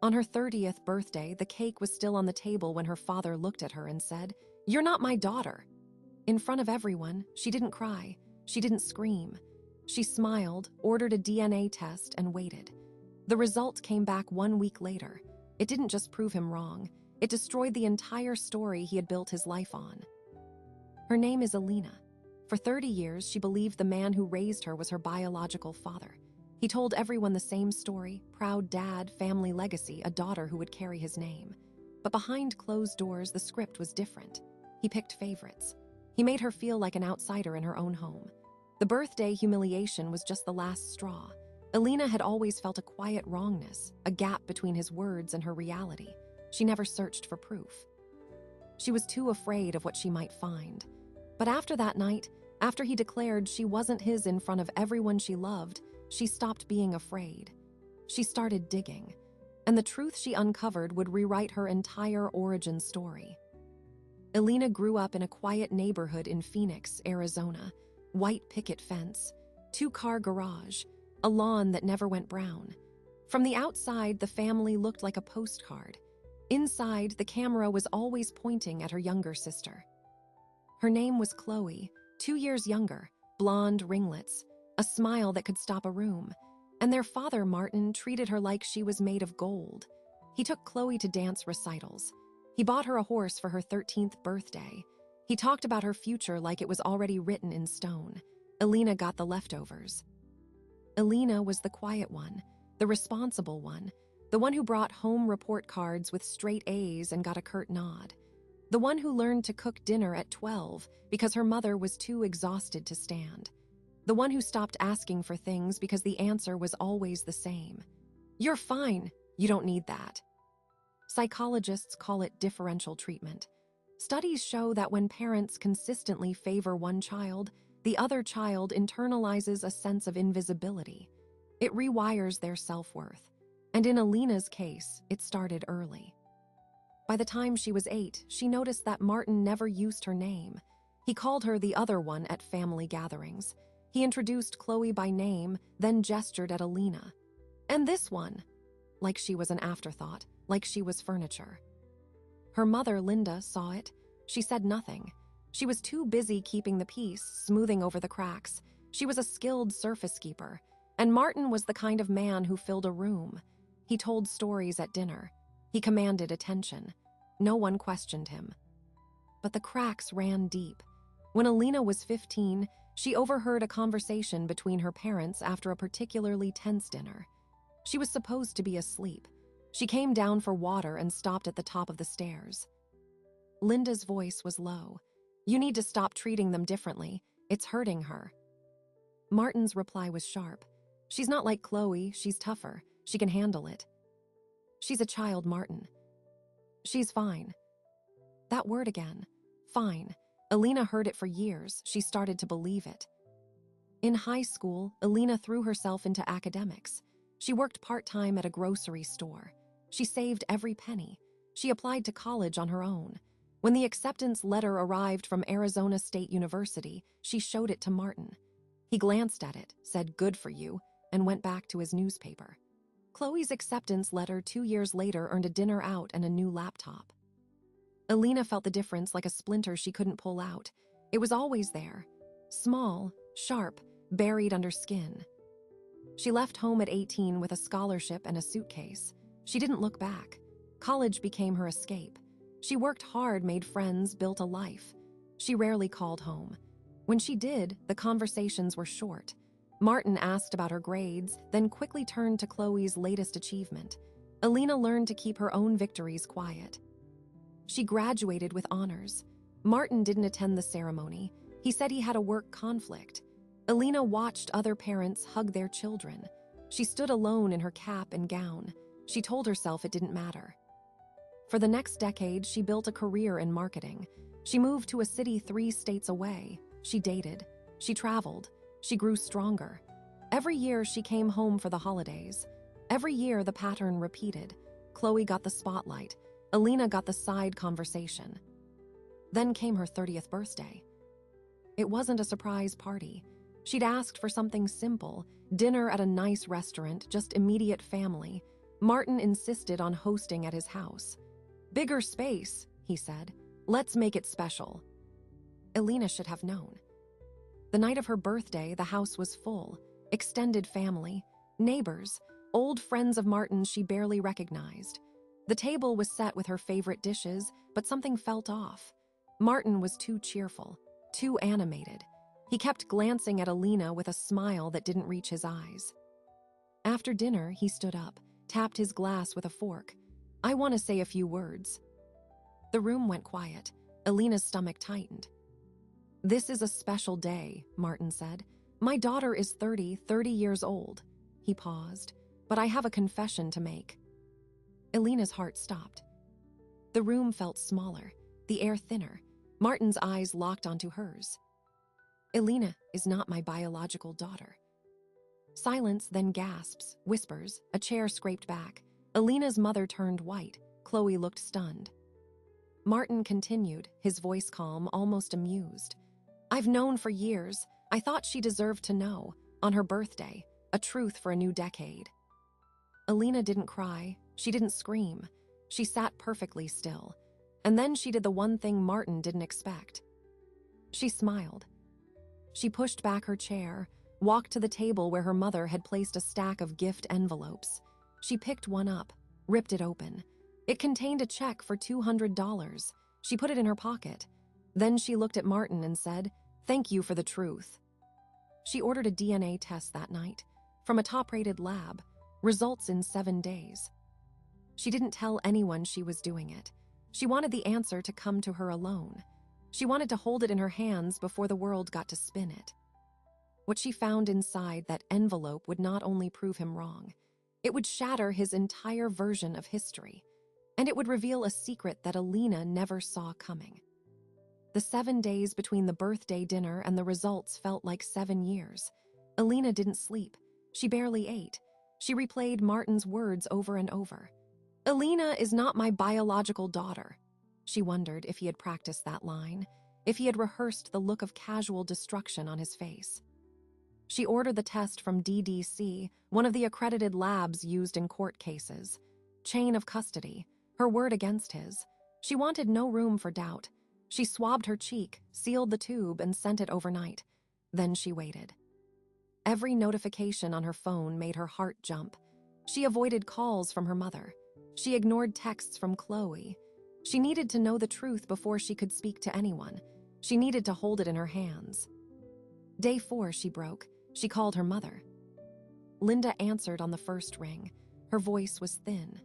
On her 30th birthday, the cake was still on the table when her father looked at her and said, "You're not my daughter." In front of everyone, she didn't cry. She didn't scream. She smiled, ordered a DNA test, and waited. The result came back 1 week later. It didn't just prove him wrong. It destroyed the entire story he had built his life on. Her name is Alina. For 30 years, she believed the man who raised her was her biological father. He told everyone the same story: proud dad, family legacy, a daughter who would carry his name. But behind closed doors, the script was different. He picked favorites. He made her feel like an outsider in her own home. The birthday humiliation was just the last straw. Alina had always felt a quiet wrongness, a gap between his words and her reality. She never searched for proof. She was too afraid of what she might find. But after that night, after he declared she wasn't his in front of everyone she loved, she stopped being afraid. She started digging, and the truth she uncovered would rewrite her entire origin story. Alina grew up in a quiet neighborhood in Phoenix, Arizona. White picket fence, 2-car garage, a lawn that never went brown. From the outside, the family looked like a postcard. Inside, the camera was always pointing at her younger sister. Her name was Chloe, 2 years younger, blonde ringlets, a smile that could stop a room. And their father, Martin, treated her like she was made of gold. He took Chloe to dance recitals. He bought her a horse for her 13th birthday. He talked about her future like it was already written in stone. Alina got the leftovers. Alina was the quiet one, the responsible one, the one who brought home report cards with straight A's and got a curt nod. The one who learned to cook dinner at 12 because her mother was too exhausted to stand. The one who stopped asking for things because the answer was always the same. "You're fine. You don't need that." Psychologists call it differential treatment. Studies show that when parents consistently favor one child, the other child internalizes a sense of invisibility. It rewires their self-worth. And in Alina's case, it started early. By the time she was 8, she noticed that Martin never used her name. He called her the other one at family gatherings. He introduced Chloe by name, then gestured at Alina. "And this one," like she was an afterthought, like she was furniture. Her mother, Linda, saw it. She said nothing. She was too busy keeping the peace, smoothing over the cracks. She was a skilled surface keeper. And Martin was the kind of man who filled a room. He told stories at dinner. He commanded attention. No one questioned him. But the cracks ran deep. When Alina was 15, she overheard a conversation between her parents after a particularly tense dinner. She was supposed to be asleep. She came down for water and stopped at the top of the stairs. Linda's voice was low. "You need to stop treating them differently. It's hurting her." Martin's reply was sharp. "She's not like Chloe. She's tougher. She can handle it." "She's a child, Martin." "She's fine." That word again. Fine. Alina heard it for years. She started to believe it. In high school, Alina threw herself into academics. She worked part-time at a grocery store. She saved every penny. She applied to college on her own. When the acceptance letter arrived from Arizona State University, she showed it to Martin. He glanced at it, said, "Good for you," and went back to his newspaper. Chloe's acceptance letter 2 years later earned a dinner out and a new laptop. Alina felt the difference like a splinter she couldn't pull out. It was always there. Small, sharp, buried under skin. She left home at 18 with a scholarship and a suitcase. She didn't look back. College became her escape. She worked hard, made friends, built a life. She rarely called home. When she did, the conversations were short. Martin asked about her grades, then quickly turned to Chloe's latest achievement. Alina learned to keep her own victories quiet. She graduated with honors. Martin didn't attend the ceremony. He said he had a work conflict. Alina watched other parents hug their children. She stood alone in her cap and gown. She told herself it didn't matter. For the next decade, she built a career in marketing. She moved to a city 3 states away. She dated. She traveled. She grew stronger. Every year, she came home for the holidays. Every year, the pattern repeated. Chloe got the spotlight. Alina got the side conversation. Then came her 30th birthday. It wasn't a surprise party. She'd asked for something simple, dinner at a nice restaurant, just immediate family. Martin insisted on hosting at his house. "Bigger space," he said. "Let's make it special." Alina should have known. The night of her birthday, the house was full. Extended family, neighbors, old friends of Martin's she barely recognized. The table was set with her favorite dishes, but something felt off. Martin was too cheerful, too animated. He kept glancing at Alina with a smile that didn't reach his eyes. After dinner, he stood up, tapped his glass with a fork. "I want to say a few words." The room went quiet. Alina's stomach tightened. "This is a special day," Martin said. "My daughter is 30 years old." He paused. "But I have a confession to make." Alina's heart stopped. The room felt smaller, the air thinner. Martin's eyes locked onto hers. "Alina is not my biological daughter." Silence, then gasps, whispers, a chair scraped back. Alina's mother turned white. Chloe looked stunned. Martin continued, his voice calm, almost amused. "I've known for years. I thought she deserved to know. On her birthday, a truth for a new decade." Alina didn't cry. She didn't scream. She sat perfectly still. And then she did the one thing Martin didn't expect. She smiled. She pushed back her chair, walked to the table where her mother had placed a stack of gift envelopes. She picked one up, ripped it open. It contained a check for $200. She put it in her pocket. Then she looked at Martin and said, "Thank you for the truth." She ordered a DNA test that night, from a top-rated lab, results in 7 days. She didn't tell anyone she was doing it. She wanted the answer to come to her alone. She wanted to hold it in her hands before the world got to spin it. What she found inside that envelope would not only prove him wrong, it would shatter his entire version of history, and it would reveal a secret that Alina never saw coming. The 7 days between the birthday dinner and the results felt like 7 years. Alina didn't sleep. She barely ate. She replayed Martin's words over and over. "Alina is not my biological daughter." She wondered if he had practiced that line, if he had rehearsed the look of casual destruction on his face. She ordered the test from DDC, one of the accredited labs used in court cases. Chain of custody, her word against his. She wanted no room for doubt. She swabbed her cheek, sealed the tube, and sent it overnight. Then she waited. Every notification on her phone made her heart jump. She avoided calls from her mother. She ignored texts from Chloe. She needed to know the truth before she could speak to anyone. She needed to hold it in her hands. Day 4, she broke. She called her mother. Linda answered on the first ring. Her voice was thin.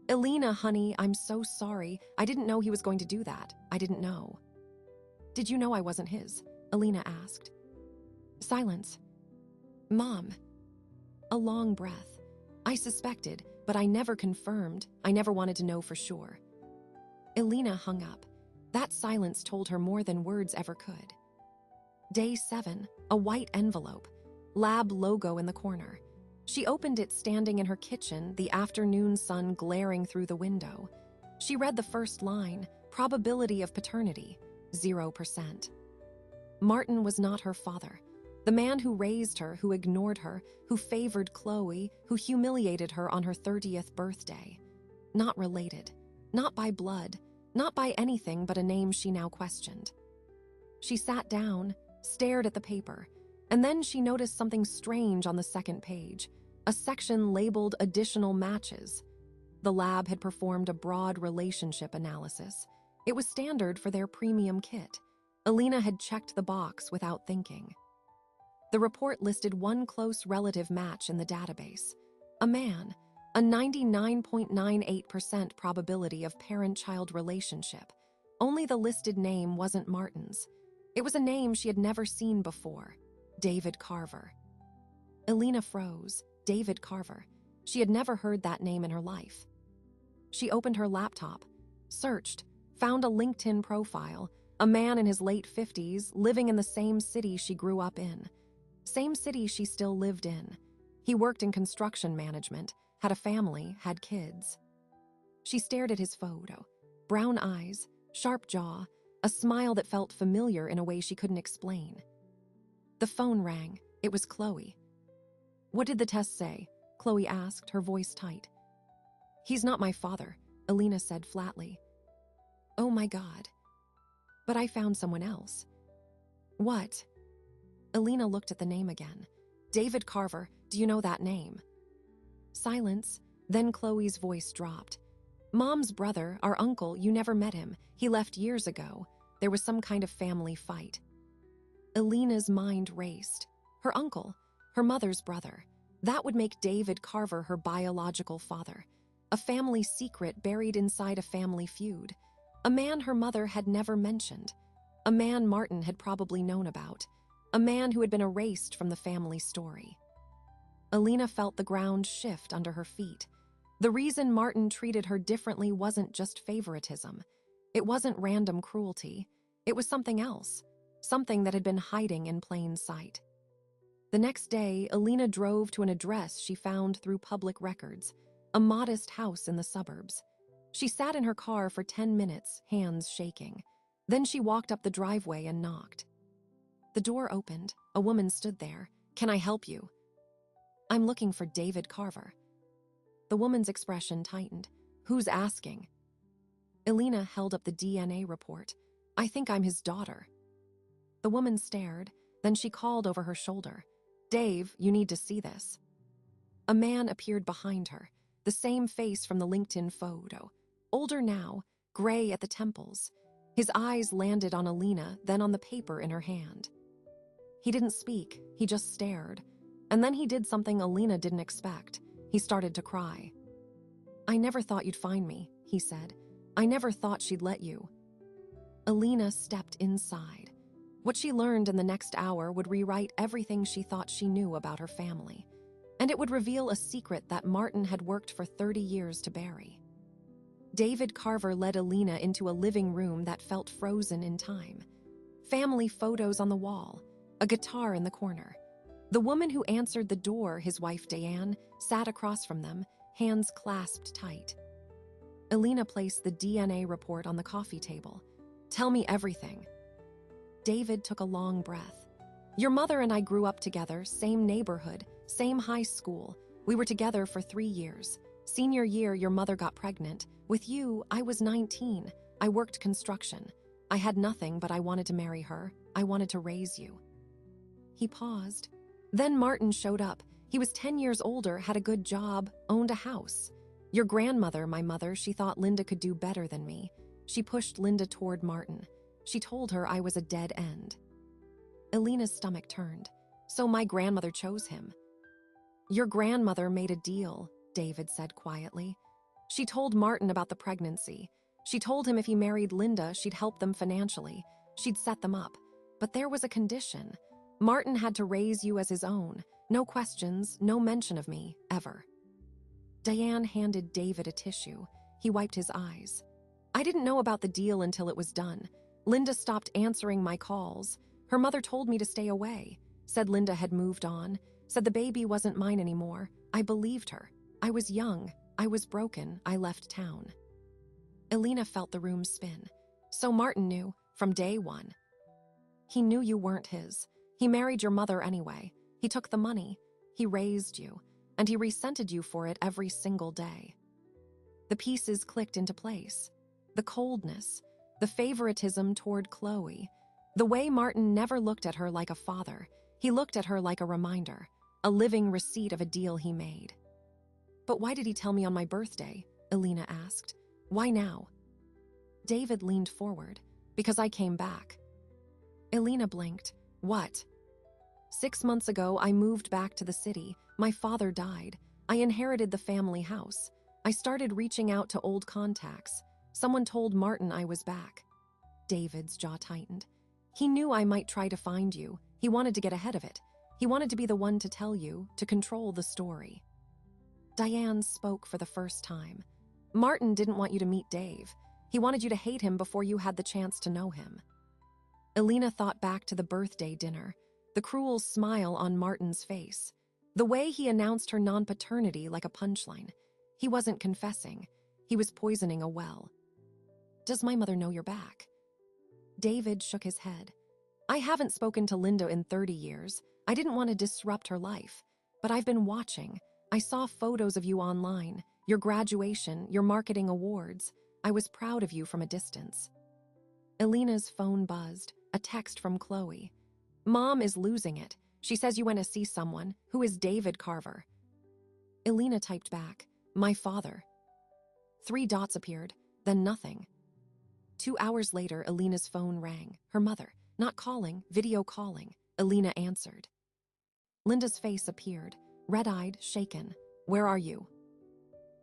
"Alina, honey, I'm so sorry. I didn't know he was going to do that. I didn't know." "Did you know I wasn't his?" Alina asked. Silence. "Mom." A long breath. "I suspected, but I never confirmed. I never wanted to know for sure." Alina hung up. That silence told her more than words ever could. Day 7, a white envelope. Lab logo in the corner. She opened it standing in her kitchen, the afternoon sun glaring through the window. She read the first line, probability of paternity, 0%. Martin was not her father. The man who raised her, who ignored her, who favored Chloe, who humiliated her on her 30th birthday. Not related. Not by blood. Not by anything but a name she now questioned. She sat down, stared at the paper, and then she noticed something strange on the second page, a section labeled Additional Matches. The lab had performed a broad relationship analysis. It was standard for their premium kit. Alina had checked the box without thinking. The report listed one close relative match in the database. A man, a 99.98% probability of parent-child relationship. Only the listed name wasn't Martin's. It was a name she had never seen before. David Carver. Alina froze. David Carver. She had never heard that name in her life. She opened her laptop, searched, found a LinkedIn profile, a man in his late 50s living in the same city she grew up in. Same city she still lived in. He worked in construction management, had a family, had kids. She stared at his photo. Brown eyes, sharp jaw, a smile that felt familiar in a way she couldn't explain. The phone rang. It was Chloe. "What did the test say?" Chloe asked, her voice tight. He's not my father, Alina said flatly. Oh my God. But I found someone else. What? Alina looked at the name again. David Carver, do you know that name? Silence, then Chloe's voice dropped. Mom's brother, our uncle, you never met him. He left years ago. There was some kind of family fight. Alina's mind raced. Her uncle, her mother's brother. That would make David Carver her biological father. A family secret buried inside a family feud. A man her mother had never mentioned. A man Martin had probably known about. A man who had been erased from the family story. Alina felt the ground shift under her feet. The reason Martin treated her differently wasn't just favoritism. It wasn't random cruelty. It was something else. Something that had been hiding in plain sight. The next day, Alina drove to an address she found through public records, a modest house in the suburbs. She sat in her car for 10 minutes, hands shaking. Then she walked up the driveway and knocked. The door opened. A woman stood there. Can I help you? I'm looking for David Carver. The woman's expression tightened. Who's asking? Alina held up the DNA report. I think I'm his daughter. The woman stared, then she called over her shoulder. Dave, you need to see this. A man appeared behind her, the same face from the LinkedIn photo. Older now, gray at the temples. His eyes landed on Alina, then on the paper in her hand. He didn't speak, he just stared. And then he did something Alina didn't expect. He started to cry. I never thought you'd find me, he said. I never thought she'd let you. Alina stepped inside. What she learned in the next hour would rewrite everything she thought she knew about her family. And it would reveal a secret that Martin had worked for 30 years to bury. David Carver led Alina into a living room that felt frozen in time. Family photos on the wall, a guitar in the corner. The woman who answered the door, his wife Diane, sat across from them, hands clasped tight. Alina placed the DNA report on the coffee table. Tell me everything. David took a long breath. Your mother and I grew up together, same neighborhood, same high school. We were together for 3 years. Senior year, your mother got pregnant. With you, I was 19. I worked construction. I had nothing, but I wanted to marry her. I wanted to raise you. He paused. Then Martin showed up. He was 10 years older, had a good job, owned a house. Your grandmother, my mother, she thought Linda could do better than me. She pushed Linda toward Martin. She told her I was a dead end. Alina's stomach turned. So my grandmother chose him. Your grandmother made a deal, David said quietly. She told Martin about the pregnancy. She told him if he married Linda, she'd help them financially. She'd set them up. But there was a condition. Martin had to raise you as his own. No questions, no mention of me, ever. Diane handed David a tissue. He wiped his eyes. I didn't know about the deal until it was done. Linda stopped answering my calls. Her mother told me to stay away. Said Linda had moved on. Said the baby wasn't mine anymore. I believed her. I was young. I was broken. I left town. Alina felt the room spin. So Martin knew, from day one. He knew you weren't his. He married your mother anyway. He took the money. He raised you. And he resented you for it every single day. The pieces clicked into place. The coldness, the favoritism toward Chloe, the way Martin never looked at her like a father. He looked at her like a reminder, a living receipt of a deal he made. But why did he tell me on my birthday? Alina asked. Why now? David leaned forward. Because I came back. Alina blinked. What? 6 months ago, I moved back to the city. My father died. I inherited the family house. I started reaching out to old contacts. Someone told Martin I was back. David's jaw tightened. He knew I might try to find you. He wanted to get ahead of it. He wanted to be the one to tell you, to control the story. Diane spoke for the first time. Martin didn't want you to meet Dave. He wanted you to hate him before you had the chance to know him. Alina thought back to the birthday dinner, the cruel smile on Martin's face, the way he announced her non-paternity like a punchline. He wasn't confessing. He was poisoning a well. Does my mother know you're back? David shook his head. I haven't spoken to Linda in 30 years. I didn't want to disrupt her life. But I've been watching. I saw photos of you online. your graduation, your marketing awards. I was proud of you from a distance. Elena's phone buzzed, a text from Chloe. Mom is losing it. She says you went to see someone. Who is David Carver? Elena typed back, my father. 3 dots appeared, then nothing. 2 hours later, Elena's phone rang. Her mother, not calling, video calling. Elena answered. Linda's face appeared, red-eyed, shaken. Where are you?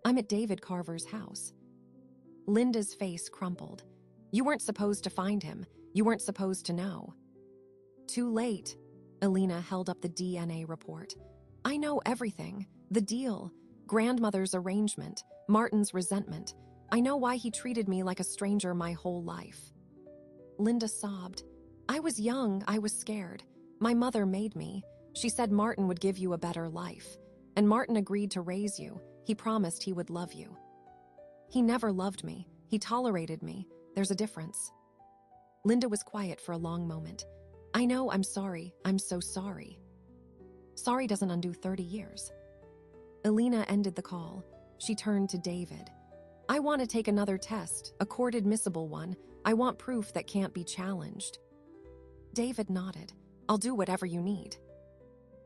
I'm at David Carver's house. Linda's face crumpled. You weren't supposed to find him. You weren't supposed to know. Too late. Elena held up the DNA report. I know everything. The deal. Grandmother's arrangement. Martin's resentment. I know why he treated me like a stranger my whole life. Linda sobbed. I was young. I was scared. My mother made me. She said Martin would give you a better life. And Martin agreed to raise you. He promised he would love you. He never loved me. He tolerated me. There's a difference. Linda was quiet for a long moment. I know, I'm sorry. I'm so sorry. Sorry doesn't undo 30 years. Elena ended the call. She turned to David. I want to take another test, a court-admissible one. I want proof that can't be challenged. David nodded. I'll do whatever you need.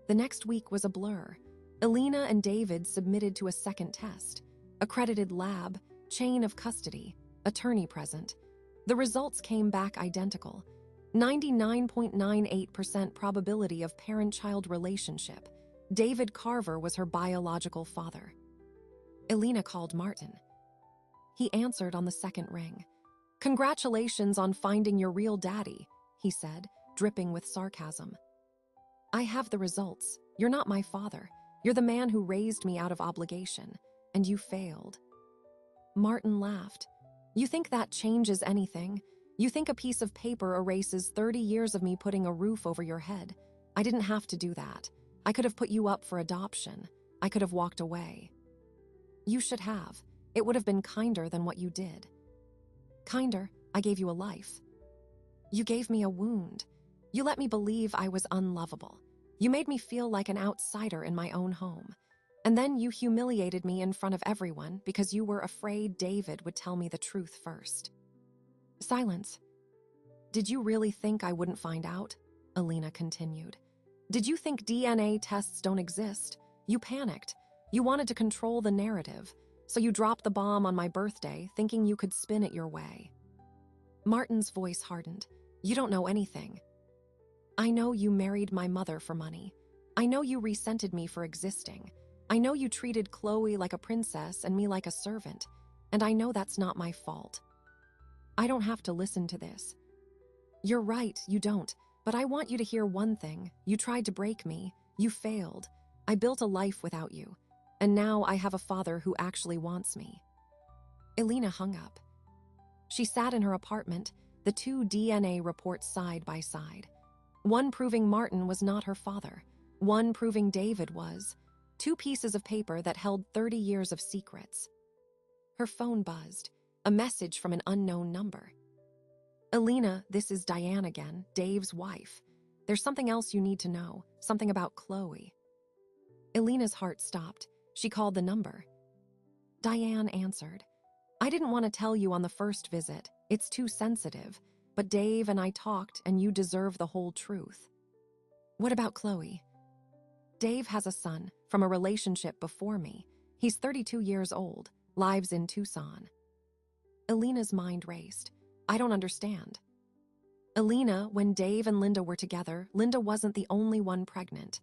The next week was a blur. Elena and David submitted to a second test. Accredited lab, chain of custody, attorney present. The results came back identical. 99.98% probability of parent-child relationship. David Carver was her biological father. Elena called Martin. He answered on the second ring. Congratulations on finding your real daddy, he said, dripping with sarcasm. I have the results. You're not my father. You're the man who raised me out of obligation, and you failed. Martin laughed. You think that changes anything? You think a piece of paper erases 30 years of me putting a roof over your head? I didn't have to do that. I could have put you up for adoption. I could have walked away. You should have. It would have been kinder than what you did. Kinder, I gave you a life. You gave me a wound. You let me believe I was unlovable. You made me feel like an outsider in my own home. And then you humiliated me in front of everyone because you were afraid David would tell me the truth first. Silence. Did you really think I wouldn't find out? Elena continued. Did you think DNA tests don't exist? You panicked. You wanted to control the narrative, so you dropped the bomb on my birthday thinking you could spin it your way. Martin's voice hardened. You don't know anything. I know you married my mother for money. I know you resented me for existing. I know you treated Chloe like a princess and me like a servant, and I know that's not my fault. I don't have to listen to this. You're right, you don't, but I want you to hear one thing. You tried to break me. You failed. I built a life without you, and now I have a father who actually wants me. Elena hung up. She sat in her apartment, the 2 DNA reports side by side. One proving Martin was not her father. One proving David was. 2 pieces of paper that held 30 years of secrets. Her phone buzzed. A message from an unknown number. Elena, this is Diane again, Dave's wife. There's something else you need to know. Something about Chloe. Elena's heart stopped. She called the number. Diane answered. I didn't want to tell you on the first visit. It's too sensitive. But Dave and I talked, and you deserve the whole truth. What about Chloe? Dave has a son from a relationship before me. He's 32 years old, lives in Tucson. Elena's mind raced. I don't understand. Elena, when Dave and Linda were together, Linda wasn't the only one pregnant.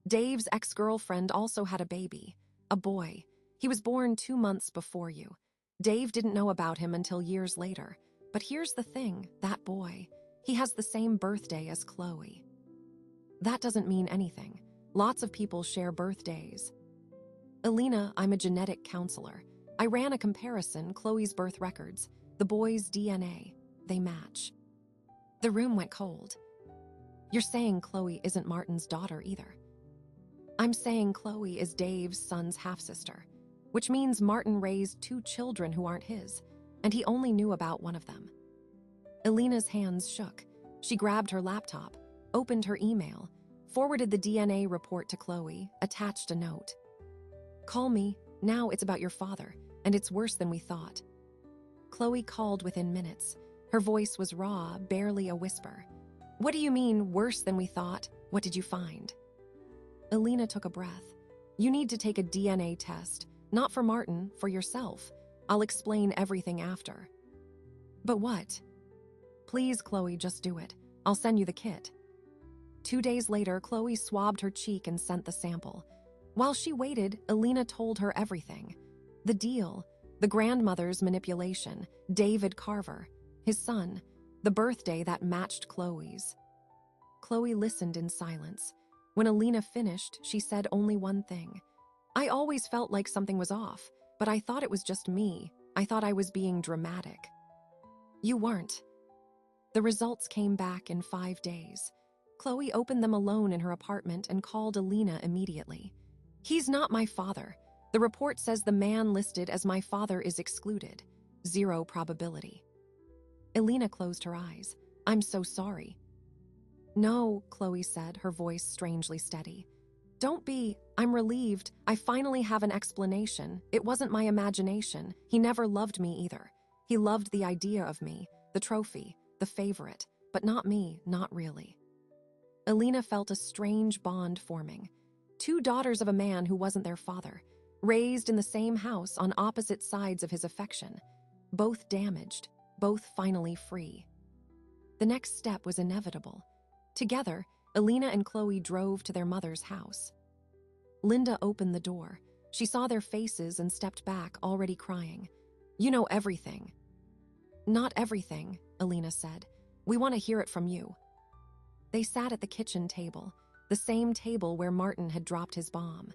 Dave's ex-girlfriend also had a baby, a boy. He was born 2 months before you. Dave didn't know about him until years later. But here's the thing, that boy, he has the same birthday as Chloe. That doesn't mean anything. Lots of people share birthdays. Elena, I'm a genetic counselor. I ran a comparison, Chloe's birth records, the boy's DNA. They match. The room went cold. You're saying Chloe isn't Martin's daughter either. I'm saying Chloe is Dave's son's half-sister, which means Martin raised 2 children who aren't his, and he only knew about one of them. Elena's hands shook. She grabbed her laptop, opened her email, forwarded the DNA report to Chloe, attached a note. Call me. Now it's about your father, and it's worse than we thought." Chloe called within minutes. Her voice was raw, barely a whisper. "What do you mean, worse than we thought? What did you find?" Alina took a breath. "You need to take a DNA test. Not for Martin, for yourself. I'll explain everything after." "But what?" "Please, Chloe, just do it. I'll send you the kit." 2 days later, Chloe swabbed her cheek and sent the sample. While she waited, Alina told her everything. The deal, the grandmother's manipulation, David Carver, his son, the birthday that matched Chloe's. Chloe listened in silence. When Alina finished, she said only one thing. "I always felt like something was off, but I thought it was just me. I thought I was being dramatic." "You weren't." The results came back in 5 days. Chloe opened them alone in her apartment and called Alina immediately. "He's not my father. The report says the man listed as my father is excluded. 0 probability." Alina closed her eyes. "I'm so sorry." "No," Chloe said, her voice strangely steady. "Don't be. I'm relieved. I finally have an explanation. It wasn't my imagination. He never loved me either. He loved the idea of me, the trophy, the favorite, but not me, not really." Alina felt a strange bond forming. 2 daughters of a man who wasn't their father, raised in the same house on opposite sides of his affection, both damaged, both finally free. The next step was inevitable. Together, Alina and Chloe drove to their mother's house. Linda opened the door. She saw their faces and stepped back, already crying. "You know everything." "Not everything," Alina said. "We want to hear it from you." They sat at the kitchen table, the same table where Martin had dropped his bomb.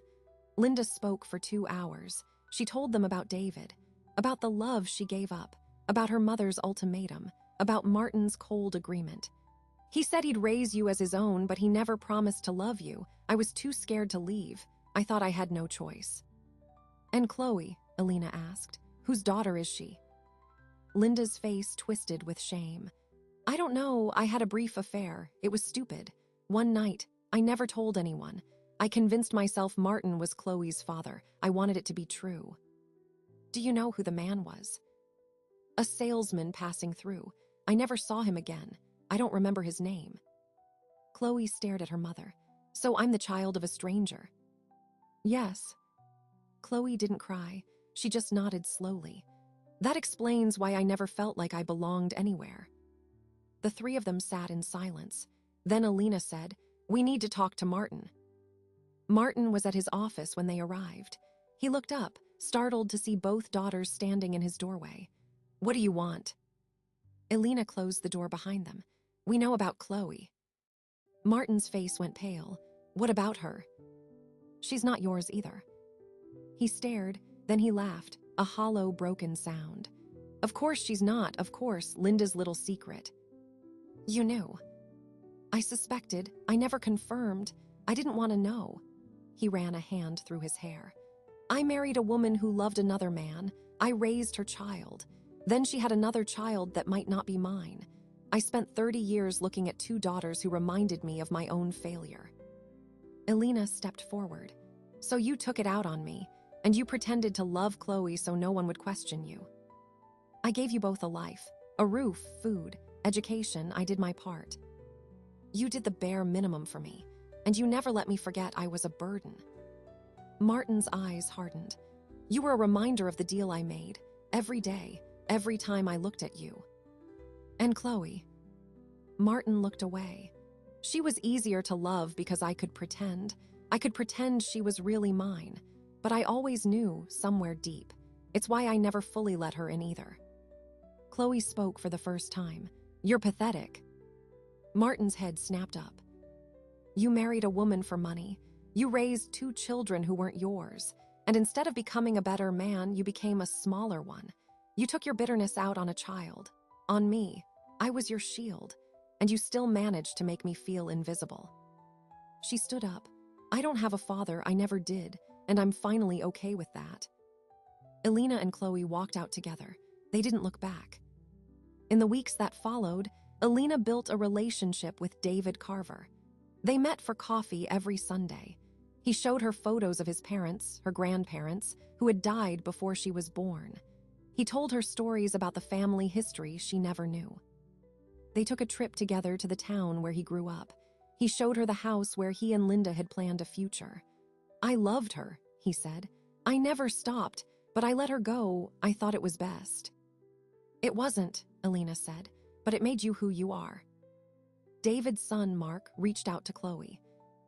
Linda spoke for 2 hours. She told them about David, about the love she gave up, about her mother's ultimatum, about Martin's cold agreement. "He said he'd raise you as his own, but he never promised to love you. I was too scared to leave. I thought I had no choice." "And Chloe?" Alina asked. "Whose daughter is she?" Linda's face twisted with shame. "I don't know. I had a brief affair. It was stupid. One night. I never told anyone. I convinced myself Martin was Chloe's father. I wanted it to be true." "Do you know who the man was?" "A salesman passing through. I never saw him again. I don't remember his name." Chloe stared at her mother. "So I'm the child of a stranger?" "Yes." Chloe didn't cry. She just nodded slowly. "That explains why I never felt like I belonged anywhere." The 3 of them sat in silence. Then Alina said, "We need to talk to Martin." Martin was at his office when they arrived. He looked up, startled to see both daughters standing in his doorway. "What do you want?" Alina closed the door behind them. "We know about Chloe." Martin's face went pale. "What about her?" "She's not yours either." He stared, then he laughed, a hollow, broken sound. "Of course she's not, of course, Linda's little secret." "You knew." "I suspected. I never confirmed. I didn't want to know." He ran a hand through his hair. "I married a woman who loved another man. I raised her child. Then she had another child that might not be mine. I spent 30 years looking at 2 daughters who reminded me of my own failure." Alina stepped forward. "So you took it out on me, and you pretended to love Chloe so no one would question you." "I gave you both a life, a roof, food, education. I did my part." "You did the bare minimum for me, and you never let me forget I was a burden." Martin's eyes hardened. "You were a reminder of the deal I made, every day, every time I looked at you." "And Chloe?" Martin looked away. "She was easier to love because I could pretend. I could pretend she was really mine. But I always knew, somewhere deep. It's why I never fully let her in either." Chloe spoke for the first time. "You're pathetic." Martin's head snapped up. "You married a woman for money. You raised 2 children who weren't yours. And instead of becoming a better man, you became a smaller one. You took your bitterness out on a child. On me. I was your shield. And you still managed to make me feel invisible." She stood up. "I don't have a father. I never did. And I'm finally okay with that." Alina and Chloe walked out together. They didn't look back. In the weeks that followed, Alina built a relationship with David Carver. They met for coffee every Sunday. He showed her photos of his parents, her grandparents, who had died before she was born. He told her stories about the family history she never knew. They took a trip together to the town where he grew up. He showed her the house where he and Linda had planned a future. "I loved her," he said. "I never stopped, but I let her go. I thought it was best." "It wasn't," Alina said, "but it made you who you are." David's son, Mark, reached out to Chloe.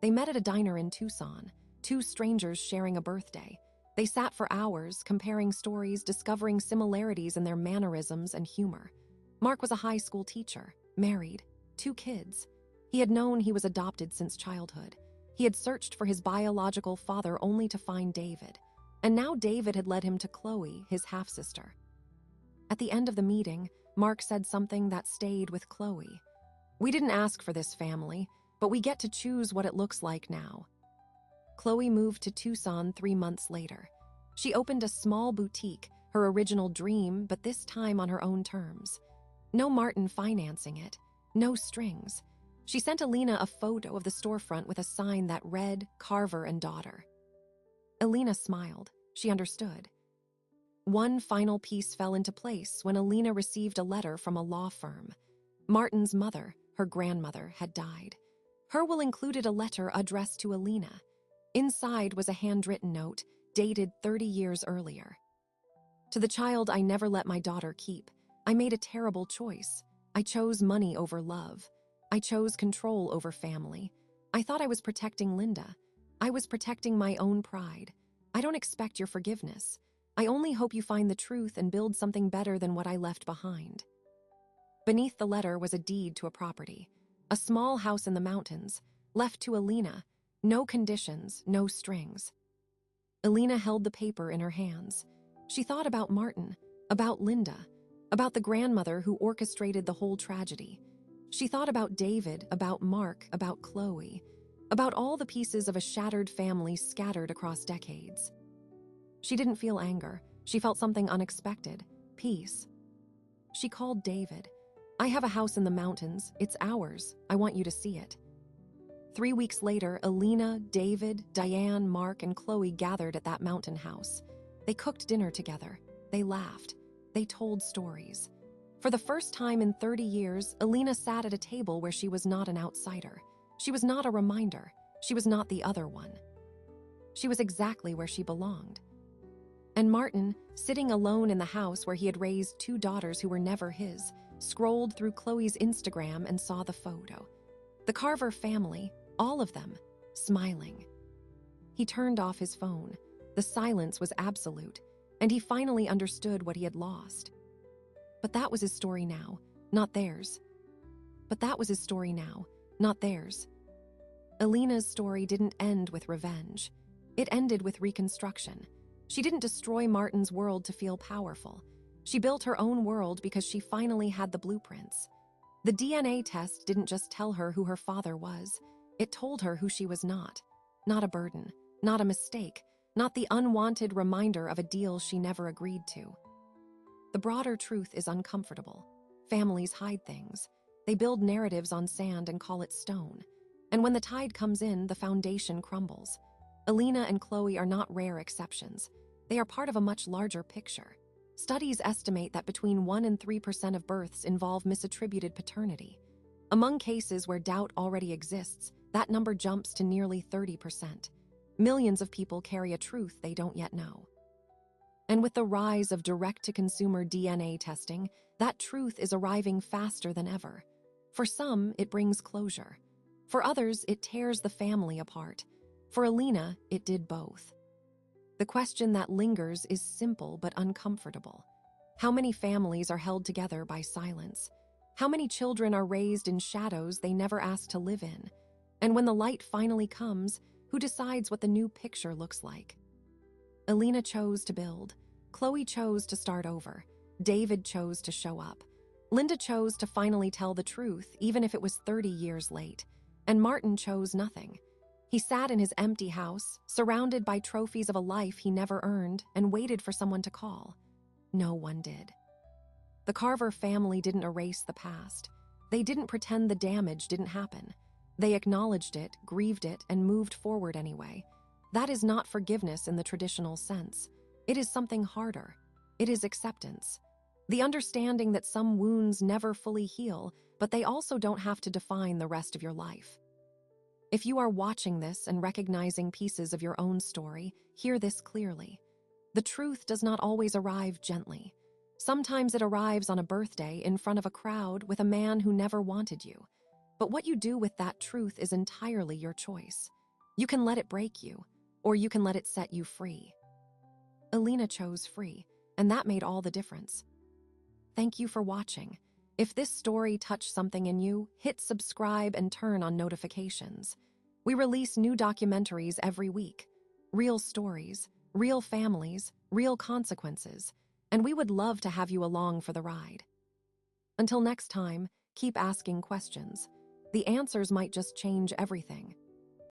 They met at a diner in Tucson, two strangers sharing a birthday. They sat for hours, comparing stories, discovering similarities in their mannerisms and humor. Mark was a high school teacher, married, 2 kids. He had known he was adopted since childhood. He had searched for his biological father only to find David. And now David had led him to Chloe, his half-sister. At the end of the meeting, Mark said something that stayed with Chloe. "We didn't ask for this family, but we get to choose what it looks like now." Chloe moved to Tucson 3 months later. She opened a small boutique, her original dream, but this time on her own terms. No Martin financing it, no strings. She sent Alina a photo of the storefront with a sign that read, "Carver and Daughter." Alina smiled. She understood. One final piece fell into place when Alina received a letter from a law firm. Martin's mother, her grandmother, had died. Her will included a letter addressed to Alina. Inside was a handwritten note, dated 30 years earlier. "To the child I never let my daughter keep, I made a terrible choice. I chose money over love. I chose control over family. I thought I was protecting Linda. I was protecting my own pride. I don't expect your forgiveness. I only hope you find the truth and build something better than what I left behind." Beneath the letter was a deed to a property, a small house in the mountains, left to Alina, no conditions, no strings. Alina held the paper in her hands. She thought about Martin, about Linda, about the grandmother who orchestrated the whole tragedy. She thought about David, about Mark, about Chloe, about all the pieces of a shattered family scattered across decades. She didn't feel anger. She felt something unexpected, peace. She called David. "I have a house in the mountains. It's ours. I want you to see it." 3 weeks later, Alina, David, Diane, Mark, and Chloe gathered at that mountain house. They cooked dinner together. They laughed. They told stories. For the first time in 30 years, Alina sat at a table where she was not an outsider. She was not a reminder. She was not the other one. She was exactly where she belonged. And Martin, sitting alone in the house where he had raised 2 daughters who were never his, scrolled through Chloe's Instagram and saw the photo. The Carver family, all of them, smiling. He turned off his phone. The silence was absolute, and he finally understood what he had lost. But that was his story now, not theirs. But that was his story now, not theirs. Alina's story didn't end with revenge. It ended with reconstruction. She didn't destroy Martin's world to feel powerful. She built her own world because she finally had the blueprints. The DNA test didn't just tell her who her father was. It told her who she was not. Not a burden, not a mistake, not the unwanted reminder of a deal she never agreed to. The broader truth is uncomfortable. Families hide things. They build narratives on sand and call it stone. And when the tide comes in, the foundation crumbles. Alina and Chloe are not rare exceptions. They are part of a much larger picture. Studies estimate that between 1% and 3% of births involve misattributed paternity. Among cases where doubt already exists, that number jumps to nearly 30%. Millions of people carry a truth they don't yet know. And with the rise of direct-to-consumer DNA testing, that truth is arriving faster than ever. For some, it brings closure. For others, it tears the family apart. For Alina, it did both. The question that lingers is simple but uncomfortable. How many families are held together by silence? How many children are raised in shadows they never asked to live in? And when the light finally comes, who decides what the new picture looks like? Alina chose to build. Chloe chose to start over. David chose to show up. Linda chose to finally tell the truth, even if it was 30 years late. And Martin chose nothing. He sat in his empty house, surrounded by trophies of a life he never earned, and waited for someone to call. No one did. The Carver family didn't erase the past. They didn't pretend the damage didn't happen. They acknowledged it, grieved it, and moved forward anyway. That is not forgiveness in the traditional sense. It is something harder. It is acceptance. The understanding that some wounds never fully heal, but they also don't have to define the rest of your life. If you are watching this and recognizing pieces of your own story, hear this clearly. The truth does not always arrive gently. Sometimes it arrives on a birthday in front of a crowd with a man who never wanted you. But what you do with that truth is entirely your choice. You can let it break you, or you can let it set you free. Alina chose free, and that made all the difference. Thank you for watching. If this story touched something in you, hit subscribe and turn on notifications. We release new documentaries every week. Real stories, real families, real consequences, and we would love to have you along for the ride. Until next time, keep asking questions. The answers might just change everything.